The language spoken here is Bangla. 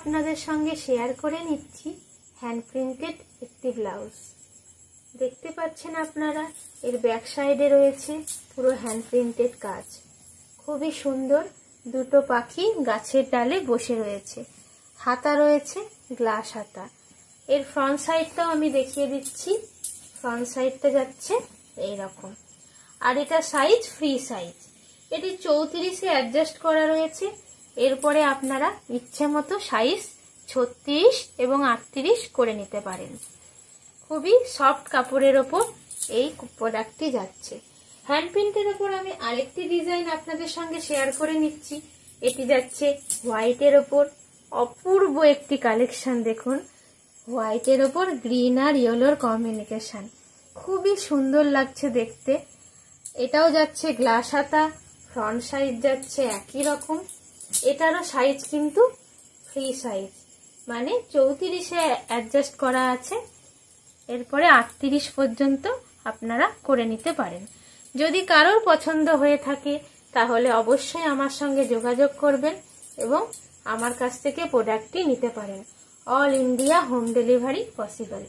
আপনাদের সঙ্গে শেয়ার করে নিচ্ছি হ্যান্ড প্রিন্টেড একটি ব্লাউজ। দেখতে পাচ্ছেন আপনারা, এর ব্যাক সাইডে রয়েছে পুরো হ্যান্ড প্রিন্টেড কাজ। খুবই সুন্দর, দুটো পাখি গাছের ডালে বসে রয়েছে। হাতা রয়েছে গ্লাস হাতা। এর ফ্রন্ট সাইডটাও আমি দেখিয়ে দিচ্ছি। ফ্রন্ট সাইডটা যাচ্ছে এইরকম, আর এটা সাইজ ফ্রি সাইজ। এটি 34-এ অ্যাডজাস্ট করা রয়েছে। এরপরে আপনারা ইচ্ছে মতো সাইজ 36 এবং 38 করে নিতে পারেন। খুবই সফট কাপড়ের ওপর এই প্রোডাক্টটি যাচ্ছে। হ্যান্ড প্রিন্টের ওপর আমি আরেকটি ডিজাইন আপনাদের সঙ্গে শেয়ার করে নিচ্ছি। এটি যাচ্ছে হোয়াইটের ওপর। অপূর্ব একটি কালেকশন দেখুন, হোয়াইটের ওপর গ্রিন আর ইয়েলোর কম্বিনেশন। খুবই সুন্দর লাগছে দেখতে। এটাও যাচ্ছে গ্লাস হাতা, ফ্রন্ট সাইড যাচ্ছে একই রকম। এটারও সাইজ কিন্তু ফ্রি সাইজ, মানে 34-এ অ্যাডজাস্ট করা আছে। এরপরে 38 পর্যন্ত আপনারা করে নিতে পারেন। যদি কারোর পছন্দ হয়ে থাকে তাহলে অবশ্যই আমার সঙ্গে যোগাযোগ করবেন এবং আমার কাছ থেকে প্রোডাক্টটি নিতে পারেন। All India home delivery possible.